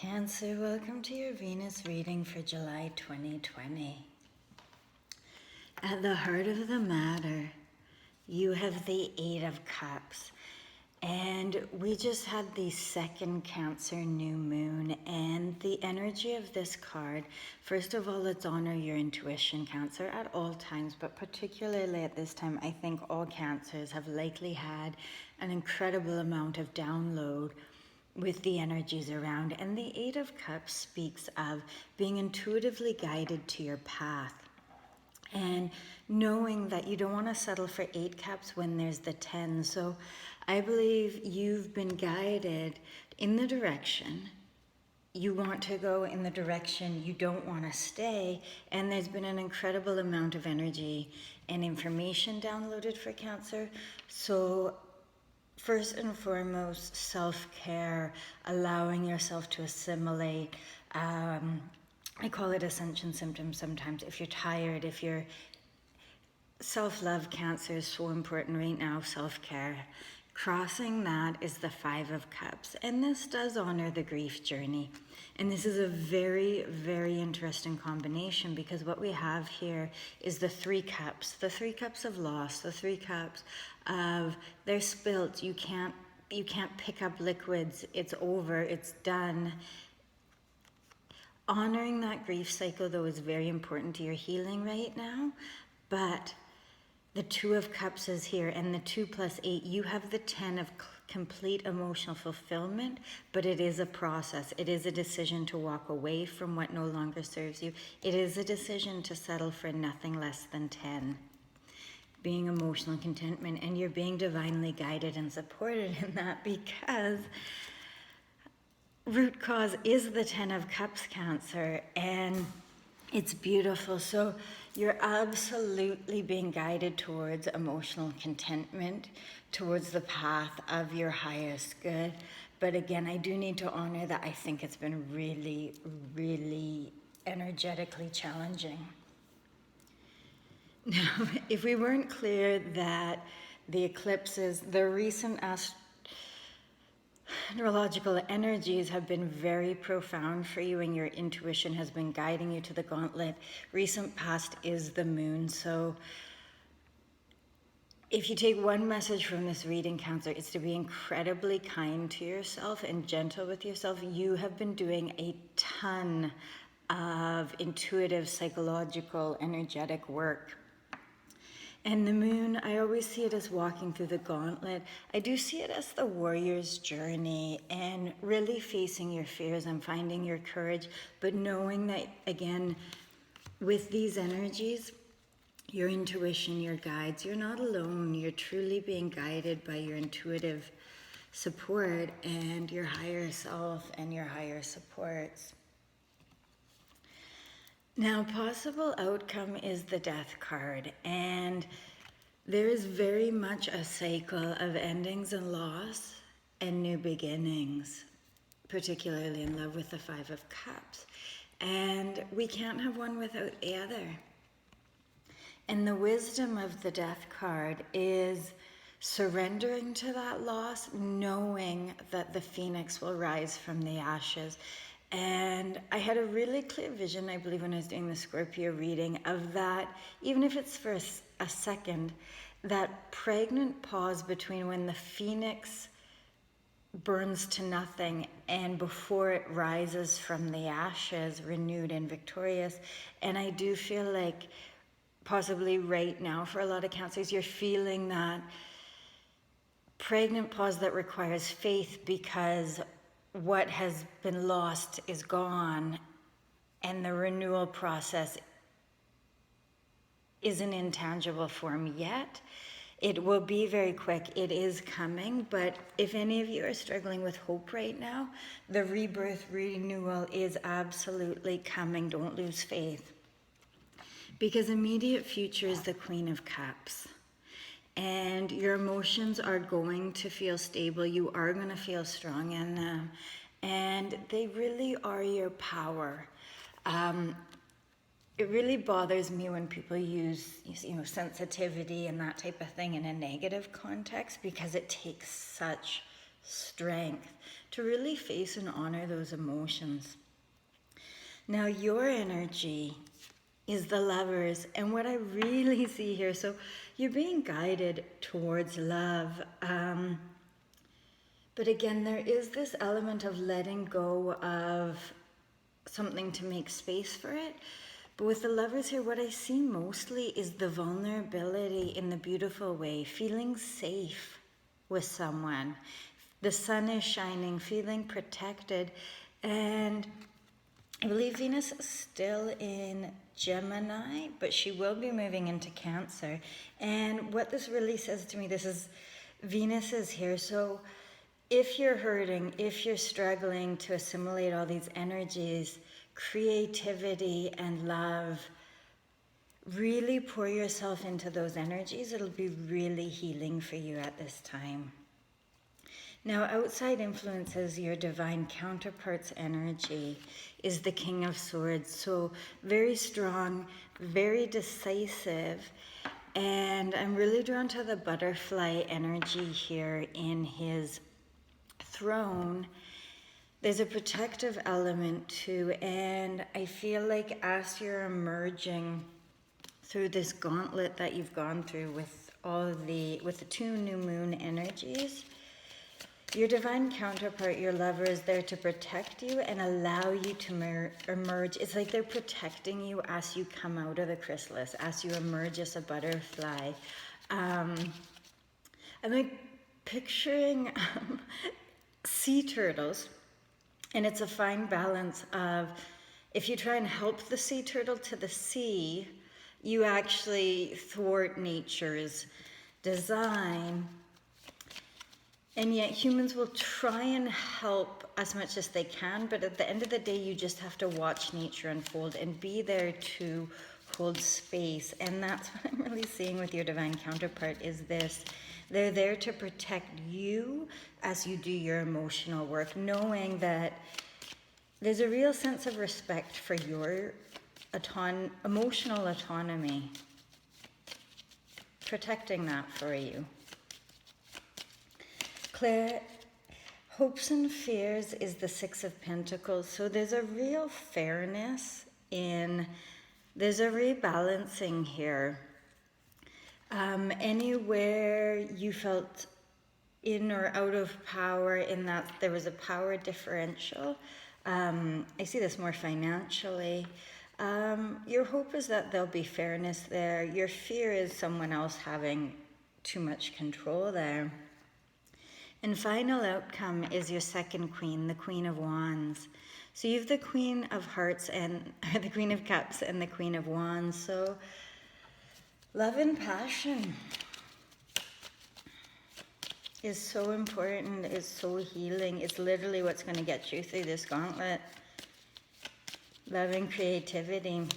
Cancer, welcome to your Venus reading for July 2020. At the heart of the matter, you have the Eight of Cups. And we just had the second Cancer new moon, and the energy of this card, first of all, let's honor your intuition, Cancer, at all times, but particularly at this time. I think all Cancers have likely had an incredible amount of download with the energies around. And the Eight of Cups speaks of being intuitively guided to your path and knowing that you don't want to settle for 8 cups when there's the 10. So I believe you've been guided in the direction you want to go, in the direction you don't want to stay, and there's been an incredible amount of energy and information downloaded for Cancer. So first and foremost, self-care, allowing yourself to assimilate. I call it ascension symptoms sometimes. If you're tired, if you're self-love, Cancer is so important right now, self-care. Crossing that is the Five of Cups. And this does honor the grief journey. And this is a very, very interesting combination, because what we have here is the 3 cups, the 3 cups of loss, the 3 cups of they're spilt. You can't pick up liquids. It's over. It's done. Honoring that grief cycle, though, is very important to your healing right now. But the Two of Cups is here, and the 2 + 8, you have the 10 of complete emotional fulfillment, but it is a process. It is a decision to walk away from what no longer serves you. It is a decision to settle for nothing less than 10. Being emotional contentment, and you're being divinely guided and supported in that, because root cause is the 10 of Cups, Cancer, and it's beautiful. So you're absolutely being guided towards emotional contentment, towards the path of your highest good. But again, I do need to honor that I think it's been really, really energetically challenging. Now, if we weren't clear that the eclipses, the recent astrological energies have been very profound for you, and your intuition has been guiding you to the gauntlet. Recent past is the moon. So if you take one message from this reading, Cancer, it's to be incredibly kind to yourself and gentle with yourself. You have been doing a ton of intuitive, psychological, energetic work. And the moon, I always see it as walking through the gauntlet. I do see it as the warrior's journey, and really facing your fears and finding your courage, but knowing that, again, with these energies, your intuition, your guides, you're not alone. You're truly being guided by your intuitive support and your higher self and your higher supports. Now, possible outcome is the Death card, and there is very much a cycle of endings and loss and new beginnings, particularly in love with the Five of Cups. And we can't have one without the other. And the wisdom of the Death card is surrendering to that loss, knowing that the phoenix will rise from the ashes. And I had a really clear vision, I believe, when I was doing the Scorpio reading, of that, even if it's for a second, that pregnant pause between when the phoenix burns to nothing and before it rises from the ashes, renewed and victorious. And I do feel like possibly right now for a lot of Cancers, you're feeling that pregnant pause that requires faith, because what has been lost is gone, and the renewal process isn't in tangible form yet. It will be very quick. It is coming. But if any of you are struggling with hope right now, the rebirth, renewal is absolutely coming. Don't lose faith. Because immediate future is the Queen of Cups. And your emotions are going to feel stable. You are going to feel strong in them. And they really are your power. It really bothers me when people use, sensitivity and that type of thing in a negative context, because it takes strength to really face and honor those emotions. Now your energy is the Lovers, and what I really see here, so you're being guided towards love, but again, there is this element of letting go of something to make space for it. But with the Lovers here, what I see mostly is the vulnerability in the beautiful way, feeling safe with someone. The sun is shining, feeling protected, and I believe Venus is still in Gemini, but she will be moving into Cancer. And what this really says to me, this is Venus is here. So if you're hurting, if you're struggling to assimilate all these energies, creativity and love, really pour yourself into those energies. It'll be really healing for you at this time. Now, outside influences, your divine counterpart's energy is the King of Swords. So very strong, very decisive. And I'm really drawn to the butterfly energy here in his throne. There's a protective element too. And I feel like as you're emerging through this gauntlet that you've gone through with with the two new moon energies, your divine counterpart, your Lover, is there to protect you and allow you to emerge. It's like they're protecting you as you come out of the chrysalis, as you emerge as a butterfly. I'm like picturing sea turtles, and it's a fine balance of, if you try and help the sea turtle to the sea, you actually thwart nature's design. And yet humans will try and help as much as they can, but at the end of the day, you just have to watch nature unfold and be there to hold space. And that's what I'm really seeing with your divine counterpart is this. They're there to protect you as you do your emotional work, knowing that there's a real sense of respect for your emotional autonomy, protecting that for you. Claire, hopes and fears is the Six of Pentacles. So there's a real fairness there's a rebalancing here. Anywhere you felt in or out of power, in that there was a power differential, I see this more financially. Your hope is that there'll be fairness there. Your fear is someone else having too much control there. And final outcome is your second queen, the Queen of Wands. So you have the Queen of Hearts and the Queen of Cups and the Queen of Wands. So love and passion is so important, is so healing. It's literally what's going to get you through this gauntlet. Love and creativity.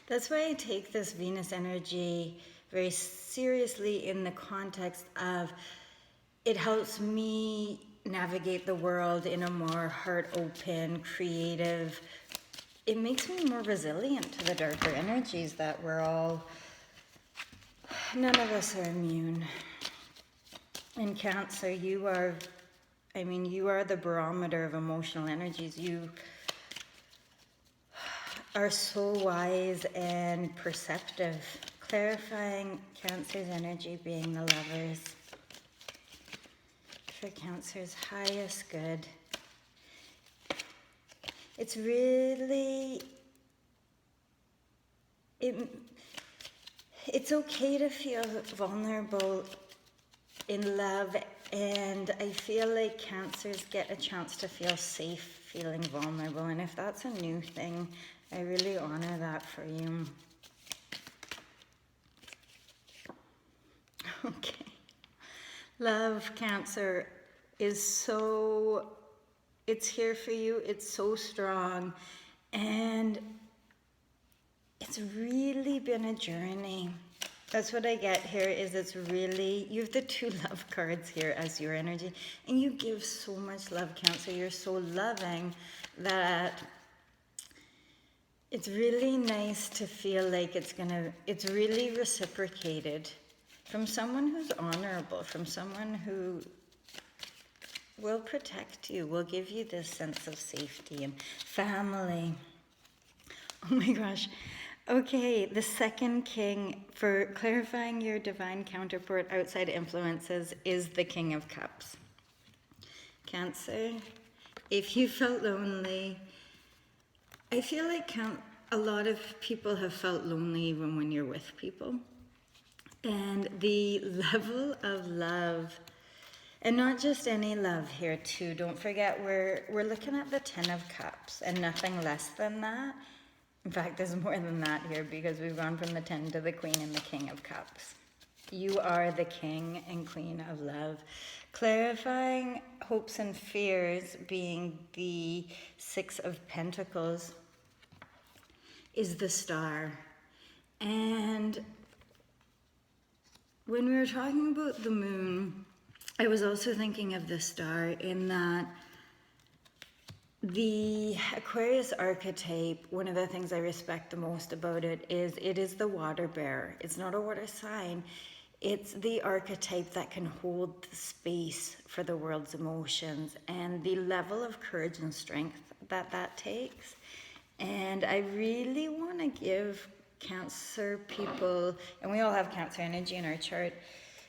That's why I take this Venus energy very seriously in the context of it helps me navigate the world in a more heart-open, creative. It makes me more resilient to the darker energies that none of us are immune. In Cancer, you are the barometer of emotional energies. You are so wise and perceptive, clarifying Cancer's energy being the Lovers. For Cancer's highest good. It's really, it's okay to feel vulnerable in love, and I feel like Cancers get a chance to feel safe feeling vulnerable, and if that's a new thing, I really honor that for you. Okay. Love, Cancer, is it's here for you. It's so strong. And it's really been a journey. That's what I get here is you have the two love cards here as your energy. And you give so much love, Cancer. You're so loving that it's really nice to feel like it's really reciprocated. From someone who's honorable, from someone who will protect you, will give you this sense of safety and family. Oh my gosh. Okay, the second king for clarifying your divine counterpart outside influences is the King of Cups. Cancer, if you felt lonely, I feel like a lot of people have felt lonely even when you're with people. And the level of love, and not just any love here too, don't forget we're looking at the 10 of Cups and nothing less than that. In fact, there's more than that here because we've gone from the 10 to the Queen and the King of Cups. You are the King and Queen of love. Clarifying hopes and fears being the 6 of Pentacles is the Star. And when we were talking about the moon, I was also thinking of the Star in that the Aquarius archetype, one of the things I respect the most about it is the water bearer. It's not a water sign. It's the archetype that can hold the space for the world's emotions and the level of courage and strength that takes. And I really want to give Cancer people, and we all have Cancer energy in our chart,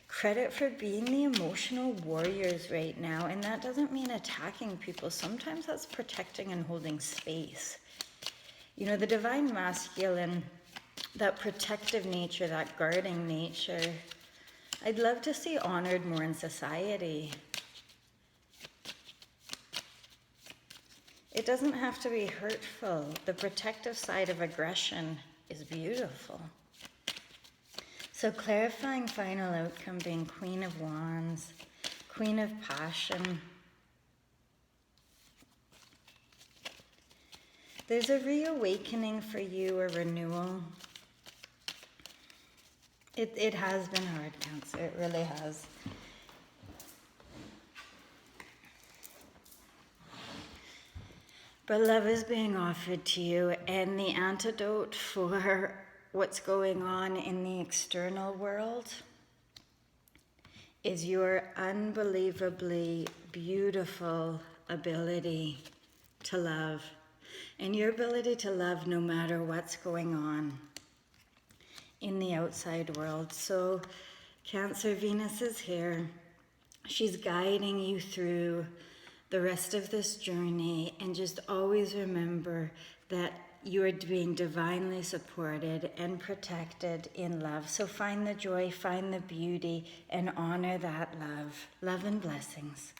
credit for being the emotional warriors right now. And that doesn't mean attacking people. Sometimes that's protecting and holding space. You know, the divine masculine, that protective nature, that guarding nature, I'd love to see honored more in society. It doesn't have to be hurtful. The protective side of aggression is beautiful. So clarifying final outcome being Queen of Wands, Queen of Passion. There's a reawakening for you, a renewal. It has been hard, Cancer. It really has. But love is being offered to you, and the antidote for what's going on in the external world is your unbelievably beautiful ability to love, and your ability to love no matter what's going on in the outside world. So Cancer, Venus is here. She's guiding you through the rest of this journey, and just always remember that you are being divinely supported and protected in love. So find the joy, find the beauty, and honor that love. Love and blessings.